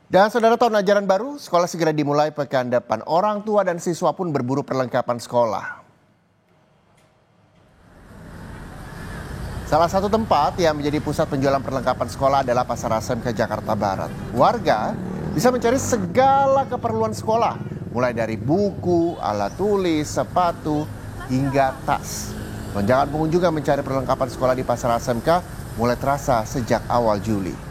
Dan saudara, tahun ajaran baru, sekolah segera dimulai pekan depan. Orang tua dan siswa pun berburu perlengkapan sekolah. Salah satu tempat yang menjadi pusat penjualan perlengkapan sekolah adalah Pasar ASMK Jakarta Barat. Warga bisa mencari segala keperluan sekolah, mulai dari buku, alat tulis, sepatu, hingga tas. Lonjakan pengunjung yang mencari perlengkapan sekolah di Pasar ASMK mulai terasa sejak awal Juli.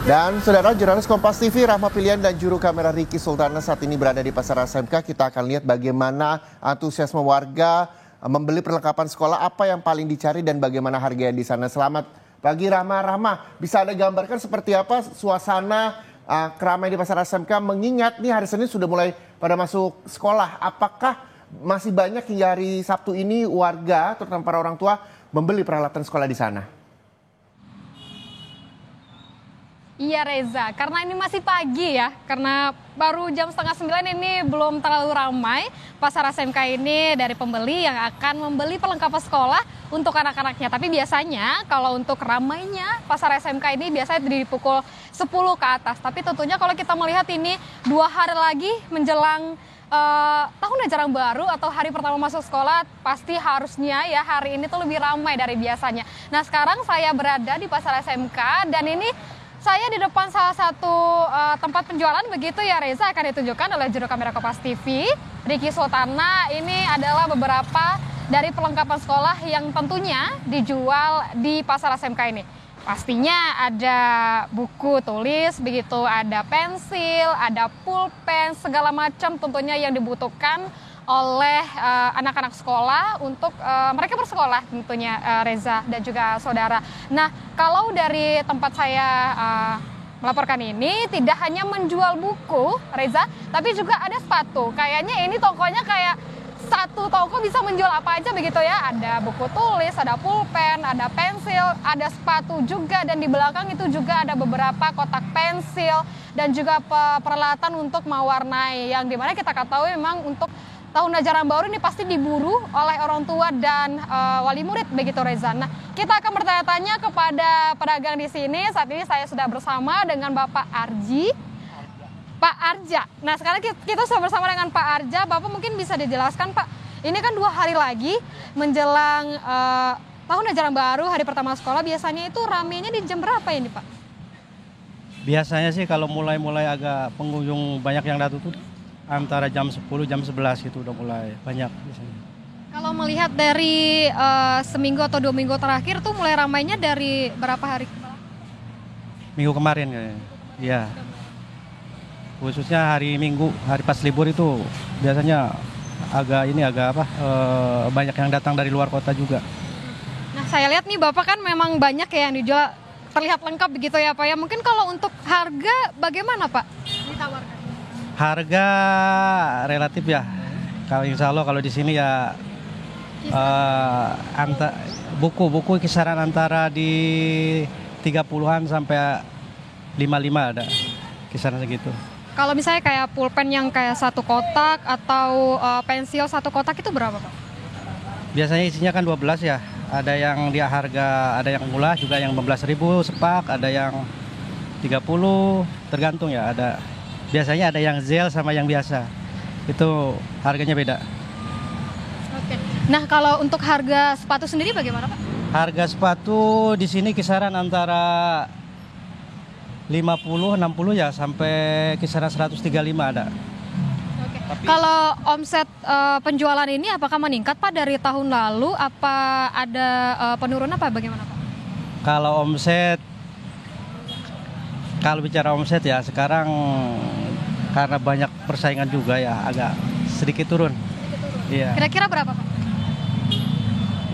Dan saudara, jurnalis Kompas TV Rahma Pilihan dan juru kamera Ricky Sultana saat ini berada di Pasar ASMK. Kita akan lihat bagaimana antusiasme warga membeli perlengkapan sekolah, apa yang paling dicari dan bagaimana harganya di sana. Selamat pagi Rahma. Rahma, bisa Anda gambarkan seperti apa suasana keramaian di Pasar ASMK mengingat nih hari Senin sudah mulai pada masuk sekolah. Apakah masih banyak hingga hari Sabtu ini warga, terutama para orang tua, membeli peralatan sekolah di sana? Iya Reza, karena ini masih pagi ya, karena baru jam 8:30 ini belum terlalu ramai. Pasar ASMK ini dari pembeli yang akan membeli perlengkapan sekolah untuk anak-anaknya. Tapi biasanya kalau untuk ramainya Pasar ASMK ini biasanya di pukul 10 ke atas. Tapi tentunya kalau kita melihat ini 2 hari lagi menjelang tahun ajaran baru atau hari pertama masuk sekolah, pasti harusnya ya hari ini tuh lebih ramai dari biasanya. Nah sekarang saya berada di Pasar ASMK dan ini saya di depan salah satu tempat penjualan begitu ya Reza, akan ditunjukkan oleh juru kamera Kompas TV, Ricky Sultana. Ini adalah beberapa dari perlengkapan sekolah yang tentunya dijual di Pasar ASMK ini. Pastinya ada buku tulis, begitu ada pensil, ada pulpen, segala macam tentunya yang dibutuhkan oleh anak-anak sekolah untuk mereka bersekolah tentunya Reza dan juga saudara. Nah kalau dari tempat saya melaporkan ini tidak hanya menjual buku Reza, tapi juga ada sepatu. Kayaknya ini tokonya kayak satu toko bisa menjual apa aja begitu ya. Ada buku tulis, ada pulpen, ada pensil, ada sepatu juga. Dan di belakang itu juga ada beberapa kotak pensil dan juga peralatan untuk mewarnai. Yang dimana kita ketahui memang untuk tahun ajaran baru ini pasti diburu oleh orang tua dan wali murid begitu Reza. Nah, kita akan bertanya-tanya kepada pedagang di sini. Saat ini saya sudah bersama dengan Bapak Arja. Nah, sekarang kita sudah bersama dengan Pak Arja. Bapak mungkin bisa dijelaskan Pak, ini kan 2 hari lagi menjelang tahun ajaran baru, hari pertama sekolah. Biasanya itu ramenya di jam berapa ini Pak? Biasanya sih kalau mulai agak pengunjung banyak yang datang tuh antara jam 10, jam 11 gitu udah mulai banyak biasanya. Kalau melihat dari seminggu atau 2 minggu terakhir tuh mulai ramainya dari berapa hari? Minggu kemarin kayaknya. Iya. Khususnya hari Minggu, hari pas libur itu biasanya banyak yang datang dari luar kota juga. Nah saya lihat nih Bapak kan memang banyak ya yang dijual, terlihat lengkap begitu ya Pak ya. Mungkin kalau untuk harga bagaimana Pak ditawarkan? Harga relatif ya. Kalau insya Allah kalau di sini ya buku kisaran antara di 30-an sampai 55 ada kisaran segitu. Kalau misalnya kayak pulpen yang kayak 1 kotak atau pensil 1 kotak itu berapa Pak? Biasanya isinya kan 12 ya. Ada yang dia harga, ada yang murah juga yang 15.000 sepak, ada yang 30, tergantung ya. Biasanya ada yang zel sama yang biasa. Itu harganya beda. Oke. Nah, kalau untuk harga sepatu sendiri bagaimana, Pak? Harga sepatu di sini kisaran antara 50, 60 ya sampai kisaran 135 ada. Oke. Kalau omset penjualan ini apakah meningkat Pak dari tahun lalu? Apa ada penurunan apa bagaimana Pak? Kalau bicara omset ya sekarang karena banyak persaingan juga ya agak sedikit turun. Iya. Kira-kira berapa Pak?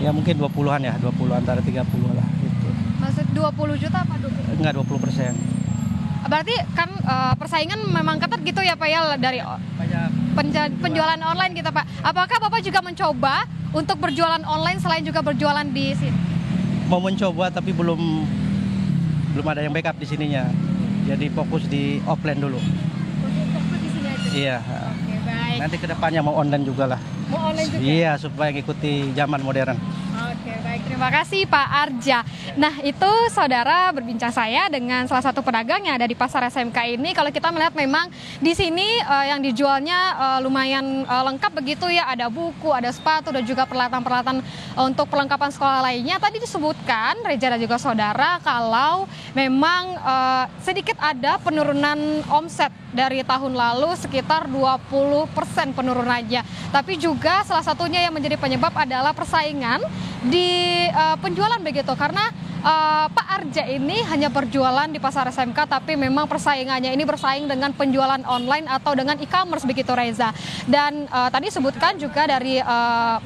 Ya mungkin 20-an ya, 20 antara 30 lah gitu. Maksud 20 juta apa 20? Enggak, 20%. Berarti kan persaingan memang ketat gitu ya Pak ya dari penjualan online gitu Pak. Apakah Bapak juga mencoba untuk berjualan online selain juga berjualan di sini? Mau mencoba tapi belum ada yang backup di sininya. Jadi fokus di offline dulu. Fokus di sini aja. Iya. Oke, baik. Nanti kedepannya mau online juga lah. Mau online juga? Iya, supaya ngikuti zaman modern. Oke, Baik, terima kasih Pak Arja. Nah, itu saudara berbincang saya dengan salah satu pedagang yang ada di Pasar SMK ini. Kalau kita melihat memang di sini yang dijualnya lumayan lengkap begitu ya. Ada buku, ada sepatu, dan juga peralatan-peralatan untuk perlengkapan sekolah lainnya. Tadi disebutkan, Reza dan juga saudara, kalau memang sedikit ada penurunan omset dari tahun lalu sekitar 20% penurunannya. Tapi juga salah satunya yang menjadi penyebab adalah persaingan di penjualan begitu, karena Pak Arja ini hanya berjualan di Pasar SMK, tapi memang persaingannya ini bersaing dengan penjualan online atau dengan e-commerce begitu, Reza. Dan tadi sebutkan juga dari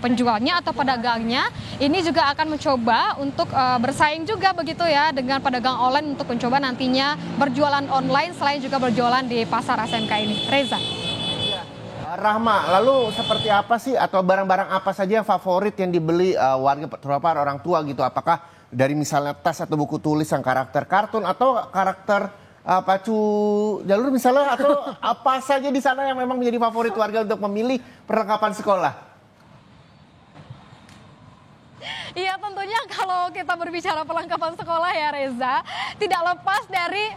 penjualnya atau pedagangnya ini juga akan mencoba untuk bersaing juga begitu ya dengan pedagang online untuk mencoba nantinya berjualan online selain juga berjualan di Pasar SMK ini. Reza. Rahma, lalu seperti apa sih atau barang-barang apa saja yang favorit yang dibeli warga, terutama orang tua gitu? Apakah dari misalnya tas atau buku tulis yang karakter kartun atau karakter pacu jalur misalnya, atau apa saja di sana yang memang menjadi favorit warga untuk memilih perlengkapan sekolah? Iya, tentunya kalau kita berbicara perlengkapan sekolah ya Reza, tidak lepas dari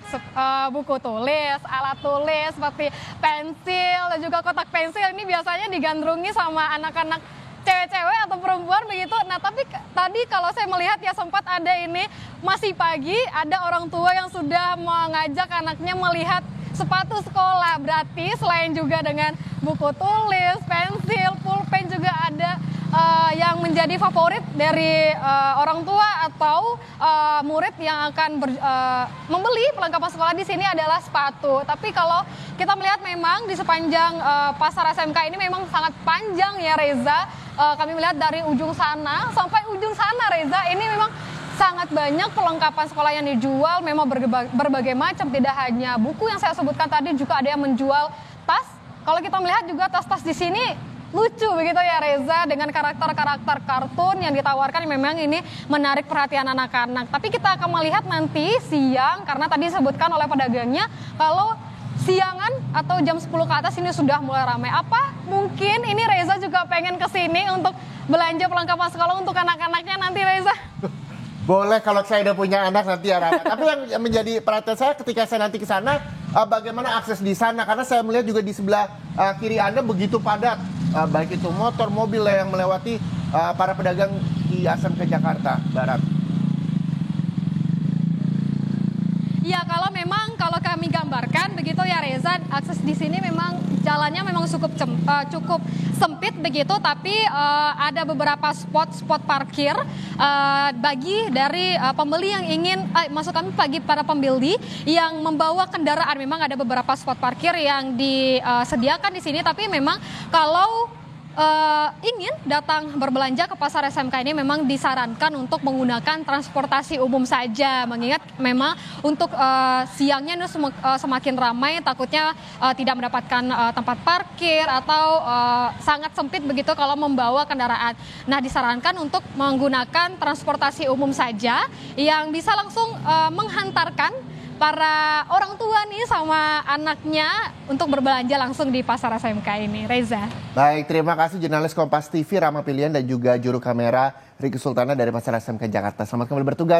buku tulis, alat tulis seperti pensil dan juga kotak pensil. Ini biasanya digandrungi sama anak-anak cewek-cewek atau perempuan begitu. Nah, tapi tadi kalau saya melihat ya sempat ada ini, masih pagi ada orang tua yang sudah mengajak anaknya melihat sepatu sekolah. Berarti selain juga dengan buku tulis, pensil, pulpen, juga ada yang menjadi favorit dari orang tua atau murid yang akan membeli perlengkapan sekolah di sini adalah sepatu. Tapi kalau kita melihat memang di sepanjang Pasar SMK ini memang sangat panjang ya Reza. Kami melihat dari ujung sana sampai ujung sana Reza, ini memang sangat banyak perlengkapan sekolah yang dijual, memang berbagai macam, tidak hanya buku yang saya sebutkan tadi, juga ada yang menjual tas. Kalau kita melihat juga tas-tas di sini lucu begitu ya Reza, dengan karakter-karakter kartun yang ditawarkan, memang ini menarik perhatian anak-anak. Tapi kita akan melihat nanti siang, karena tadi disebutkan oleh pedagangnya kalau siangan atau jam 10 ke atas ini sudah mulai ramai. Apa mungkin ini Reza juga pengen ke sini untuk belanja perlengkapan sekolah untuk anak-anaknya nanti, Reza? Boleh kalau saya udah punya anak nanti ya Rama. Tapi yang menjadi perhatian saya ketika saya nanti ke sana, bagaimana akses di sana? Karena saya melihat juga di sebelah kiri Anda begitu padat, baik itu motor, mobil yang melewati para pedagang di SMK Jakarta Barat. Ya, kalau kami gambarkan begitu ya Reza, akses di sini memang jalannya memang cukup sempit begitu, tapi ada beberapa spot parkir bagi dari pembeli yang ingin maksud kami bagi para pembeli yang membawa kendaraan. Memang ada beberapa spot parkir yang disediakan di sini, tapi memang kalau ingin datang berbelanja ke Pasar SMK ini memang disarankan untuk menggunakan transportasi umum saja, mengingat memang untuk siangnya ini semakin ramai, takutnya tidak mendapatkan tempat parkir atau sangat sempit begitu kalau membawa kendaraan. Nah, disarankan untuk menggunakan transportasi umum saja yang bisa langsung menghantarkan para orang tua nih sama anaknya untuk berbelanja langsung di Pasar SMK ini, Reza. Baik, terima kasih jurnalis Kompas TV Rahma Pilihan dan juga juru kamera Ricky Sultana dari Pasar SMK Jakarta. Selamat kembali bertugas.